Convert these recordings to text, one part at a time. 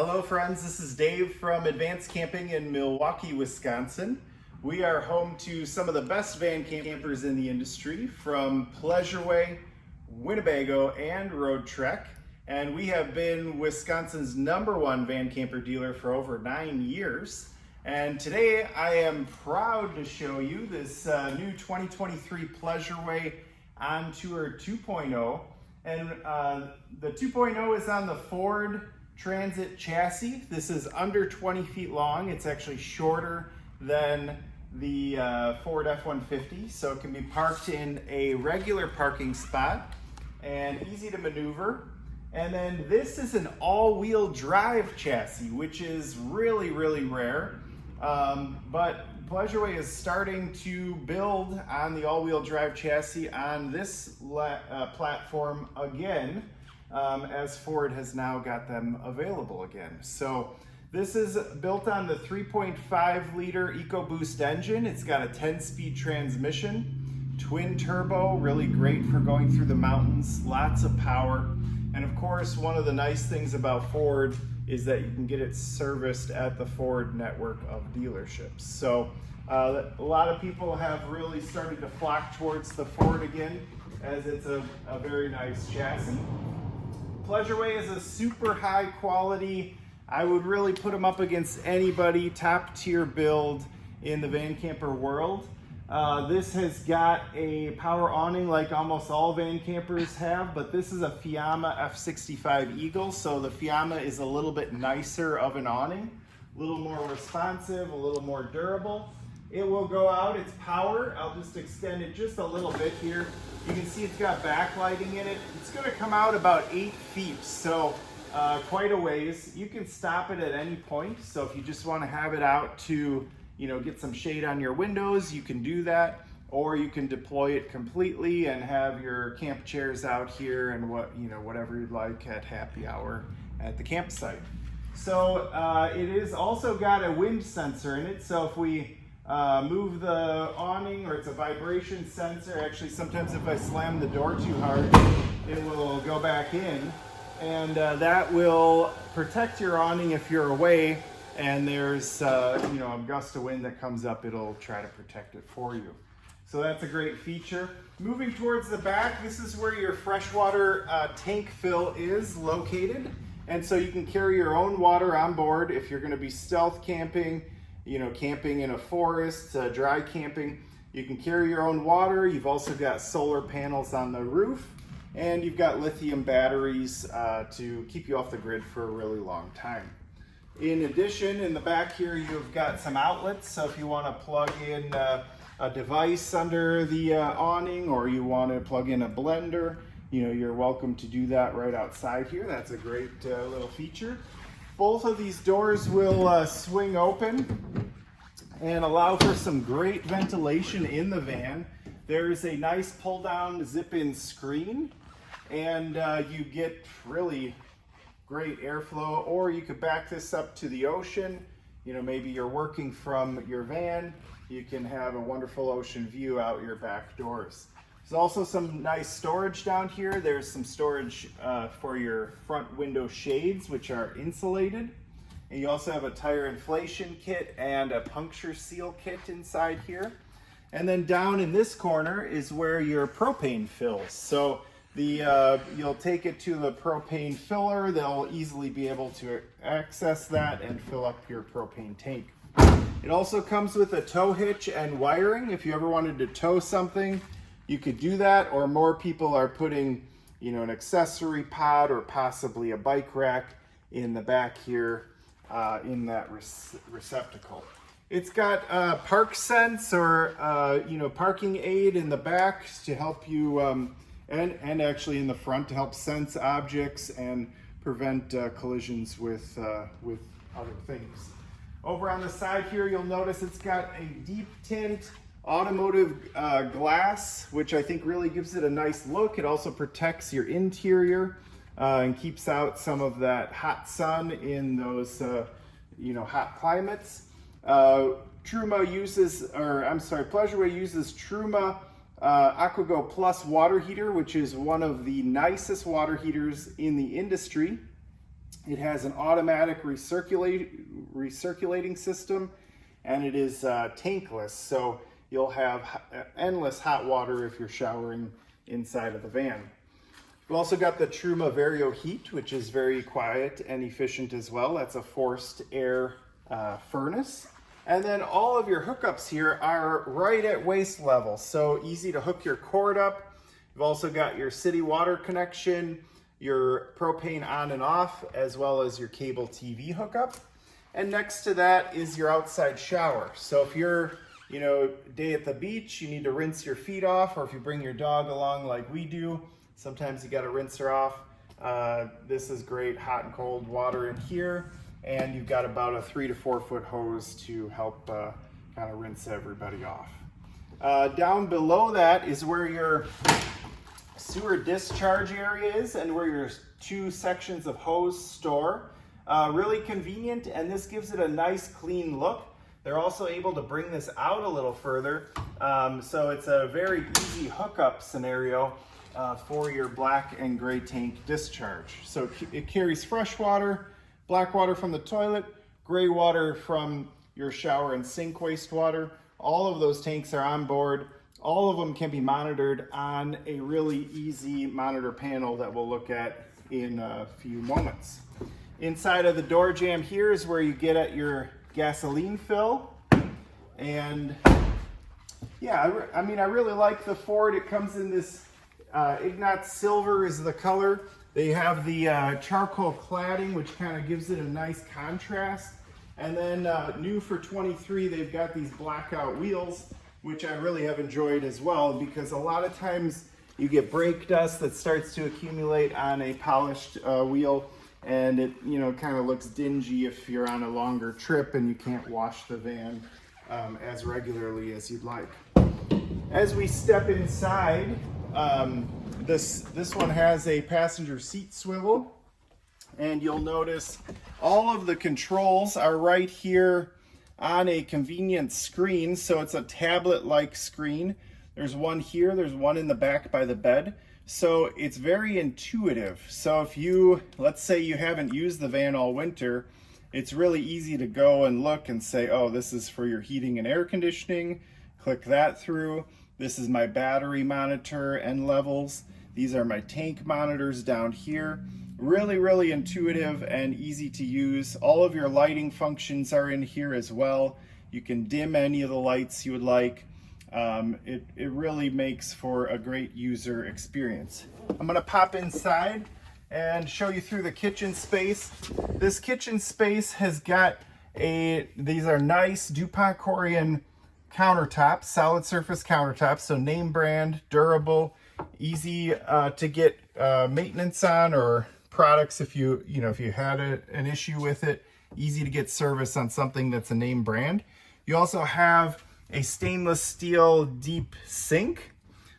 Hello friends, this is Dave from Advanced Camping in Milwaukee, Wisconsin. We are home to some of the best van campers in the industry from Pleasureway, Winnebago, and Road Trek. And we have been Wisconsin's #1 van camper dealer for over 9 years. And today I am proud to show you this new 2023 Pleasureway Ontour 2.0. And the 2.0 is on the Ford Transit chassis. This is under 20 feet long. It's actually shorter than the Ford F-150, so it can be parked in a regular parking spot and easy to maneuver. And then this is an all-wheel drive chassis, which is really rare. But Pleasureway is starting to build on the all-wheel drive chassis on this platform again, as Ford has now got them available again. So this is built on the 3.5 liter EcoBoost engine. It's got a 10-speed transmission, twin turbo, really great for going through the mountains, lots of power. And of course, one of the nice things about Ford is that you can get it serviced at the Ford network of dealerships. So a lot of people have really started to flock towards the Ford again, as it's a very nice chassis. Pleasureway is a super high quality, I would really put them up against anybody, top tier build in the van camper world. This has got a power awning like almost all van campers have, but this is a Fiamma F65 Eagle, so the Fiamma is a little bit nicer of an awning, a little more responsive, a little more durable. It will go out, it's power. I'll just extend it just a little bit here. You can see it's got backlighting in it. It's gonna come out about 8 feet, so quite a ways. You can stop it at any point, so if you just wanna have it out to get some shade on your windows, you can do that, or you can deploy it completely and have your camp chairs out here and whatever you'd like at happy hour at the campsite. So it is also got a wind sensor in it, so if we move the awning, or it's a vibration sensor. Actually, sometimes if I slam the door too hard, it will go back in, and that will protect your awning if you're away and there's a gust of wind that comes up. It'll try to protect it for you. So that's a great feature. Moving towards the back, this is where your freshwater tank fill is located, and so you can carry your own water on board if you're going to be stealth camping, camping in a forest, dry camping. You can carry your own water. You've also got solar panels on the roof, and you've got lithium batteries to keep you off the grid for a really long time. In addition, in the back here, you've got some outlets. So if you want to plug in a device under the awning, or you want to plug in a blender, you're welcome to do that right outside here. That's a great little feature. Both of these doors will swing open and allow for some great ventilation in the van. There's a nice pull-down zip-in screen, and you get really great airflow. Or you could back this up to the ocean. Maybe you're working from your van. You can have a wonderful ocean view out your back doors. There's also some nice storage down here. There's some storage for your front window shades, which are insulated. And you also have a tire inflation kit and a puncture seal kit inside here. And then down in this corner is where your propane fills. So you'll take it to the propane filler. They'll easily be able to access that and fill up your propane tank. It also comes with a tow hitch and wiring. If you ever wanted to tow something, you could do that, or more people are putting, an accessory pod or possibly a bike rack in the back here in that receptacle. It's got park sense, or parking aid in the back to help you, and actually in the front to help sense objects and prevent collisions with other things. Over on the side here, you'll notice it's got a deep tint automotive glass, which I think really gives it a nice look. It also protects your interior and keeps out some of that hot sun in those hot climates. Pleasureway uses Truma AquaGo Plus water heater, which is one of the nicest water heaters in the industry. It has an automatic recirculating system, and it is tankless, so you'll have endless hot water if you're showering inside of the van. We've also got the Truma Vario heat, which is very quiet and efficient as well. That's a forced air furnace. And then all of your hookups here are right at waist level, so easy to hook your cord up. You've also got your city water connection, your propane on and off, as well as your cable TV hookup. And next to that is your outside shower. So if you're, day at the beach, you need to rinse your feet off, or if you bring your dog along like we do, sometimes you got to rinse her off. This is great, hot and cold water in here. And you've got about a 3 to 4 foot hose to help kind of rinse everybody off. Down below that is where your sewer discharge area is and where your 2 sections of hose store. Really convenient, and this gives it a nice clean look. They're also able to bring this out a little further, so it's a very easy hookup scenario for your black and gray tank discharge. So it carries fresh water, black water from the toilet, gray water from your shower and sink wastewater. All of those tanks are on board. All of them can be monitored on a really easy monitor panel that we'll look at in a few moments. Inside of the door jamb here is where you get at your gasoline fill. And yeah, I really like the Ford. It comes in this Ignat silver is the color. They have the charcoal cladding, which kind of gives it a nice contrast. And then new for 23, they've got these blackout wheels, which I really have enjoyed as well, because a lot of times you get brake dust that starts to accumulate on a polished wheel, and it kind of looks dingy if you're on a longer trip and you can't wash the van as regularly as you'd like. As we step inside, this one has a passenger seat swivel, and you'll notice all of the controls are right here on a convenient screen. So it's a tablet-like screen. There's one here, there's one in the back by the bed. So it's very intuitive. So if let's say you haven't used the van all winter, it's really easy to go and look and say, oh, this is for your heating and air conditioning. Click that through. This is my battery monitor and levels. These are my tank monitors down here. Really, really intuitive and easy to use. All of your lighting functions are in here as well. You can dim any of the lights you would like. It really makes for a great user experience. I'm gonna pop inside and show you through the kitchen space. This kitchen space has got these are nice DuPont Corian countertops, solid surface countertops, so name brand, durable, easy to get maintenance on, or products if you had an issue with it, easy to get service on something that's a name brand. You also have a stainless steel deep sink,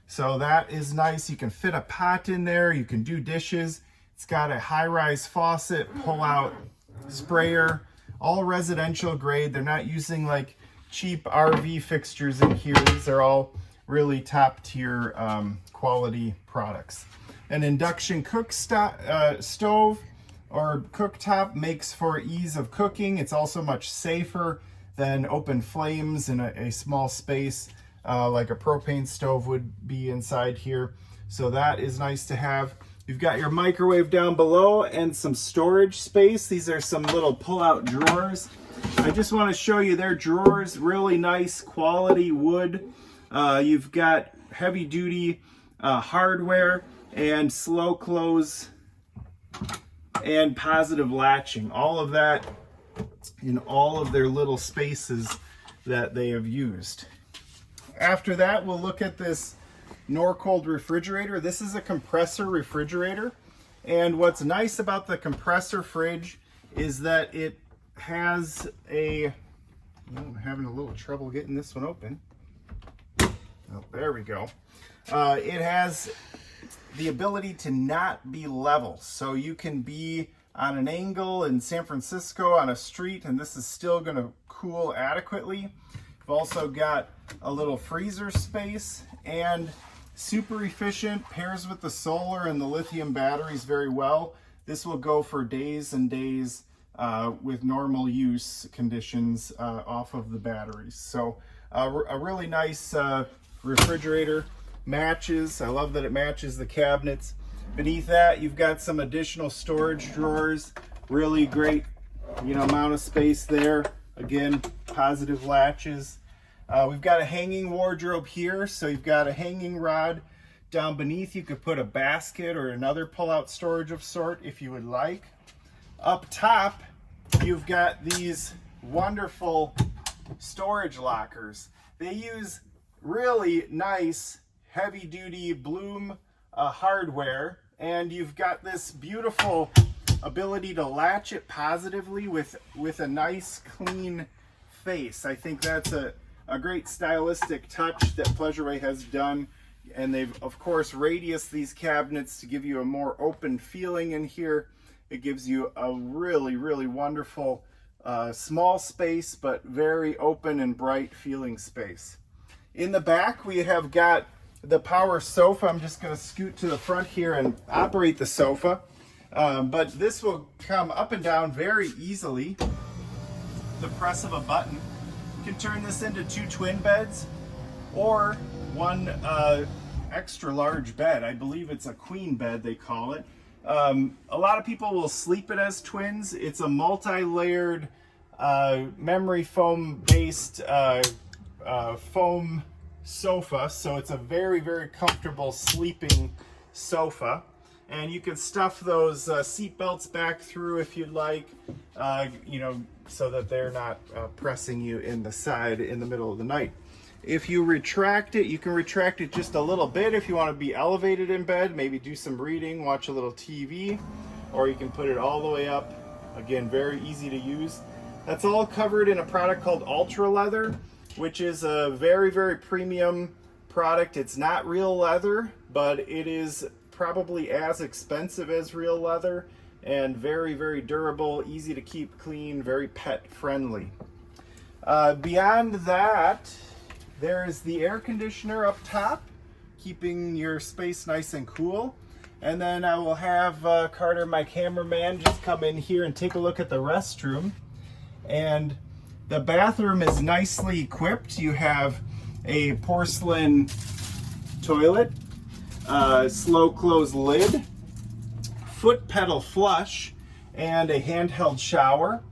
so that is nice. You can fit a pot in there, you can do dishes. It's got a high-rise faucet, pull-out sprayer, all residential grade. They're not using like cheap RV fixtures in here. These are all really top-tier quality products. An induction stove or cooktop makes for ease of cooking. It's also much safer than open flames in a small space like a propane stove would be inside here. So that is nice to have. You've got your microwave down below and some storage space. These are some little pull-out drawers. I just want to show you their drawers, really nice quality wood. You've got heavy-duty hardware and slow close and positive latching. All of that in all of their little spaces that they have used. After that, we'll look at this Norcold refrigerator. This is a compressor refrigerator, and what's nice about the compressor fridge is that it has I'm having a little trouble getting this one open. Oh, there we go. It has the ability to not be level, so you can be on an angle in San Francisco on a street and this is still going to cool adequately. We've also got a little freezer space, and super efficient, pairs with the solar and the lithium batteries very well. This will go for days and days with normal use conditions off of the batteries. So a really nice refrigerator. Matches. I love that it matches the cabinets. Beneath that, you've got some additional storage drawers. Really great, amount of space there. Again, positive latches. We've got a hanging wardrobe here, so you've got a hanging rod. Down beneath, you could put a basket or another pull-out storage of sort if you would like. Up top, you've got these wonderful storage lockers. They use really nice heavy-duty Bloom hardware, and you've got this beautiful ability to latch it positively with a nice clean face. I think that's a great stylistic touch that Pleasureway has done, and they've of course radiused these cabinets to give you a more open feeling in here. It gives you a really wonderful small space, but very open and bright feeling space. In the back, we have got the power sofa. I'm just going to scoot to the front here and operate the sofa. But this will come up and down very easily. The press of a button. You can turn this into 2 twin beds or one extra large bed. I believe it's a queen bed, they call it. A lot of people will sleep it as twins. It's a multi-layered memory foam based foam sofa, so it's a very comfortable sleeping sofa, and you can stuff those seat belts back through if you'd like, so that they're not pressing you in the side in the middle of the night. If you retract it, you can retract it just a little bit if you want to be elevated in bed, maybe do some reading, watch a little TV, or you can put it all the way up. Again, very easy to use. That's all covered in a product called Ultra Leather, which is a very premium product. It's not real leather, but it is probably as expensive as real leather, and very durable, easy to keep clean, very pet friendly. Beyond that, there's the air conditioner up top, keeping your space nice and cool. And then I will have Carter, my cameraman, just come in here and take a look at the restroom. And the bathroom is nicely equipped. You have a porcelain toilet, slow close lid, foot pedal flush, and a handheld shower.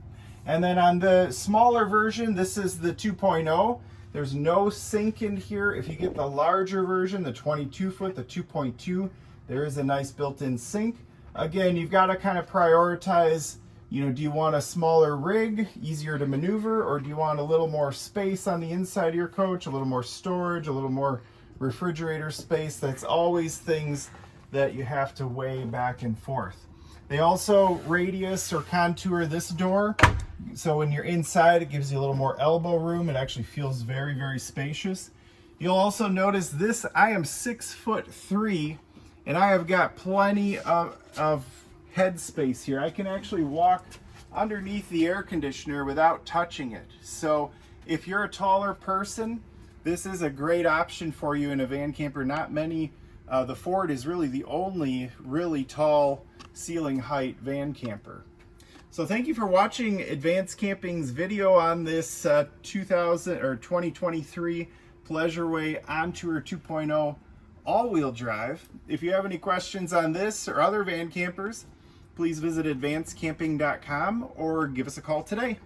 And then on the smaller version, this is the 2.0. There's no sink in here. If you get the larger version, the 22 foot, the 2.2, there is a nice built-in sink. Again, you've got to kind of prioritize, do you want a smaller rig, easier to maneuver, or do you want a little more space on the inside of your coach, a little more storage, a little more refrigerator space? That's always things that you have to weigh back and forth. They also radius or contour this door, so when you're inside, it gives you a little more elbow room. It actually feels very spacious. You'll also notice this, I am 6'3", and I have got plenty of head space here. I can actually walk underneath the air conditioner without touching it. So if you're a taller person, this is a great option for you in a van camper. Not many, the Ford is really the only really tall ceiling height van camper. So thank you for watching Advanced Camping's video on this 2023 Pleasureway Ontour 2.0 all-wheel drive. If you have any questions on this or other van campers, please visit advancedcamping.com or give us a call today.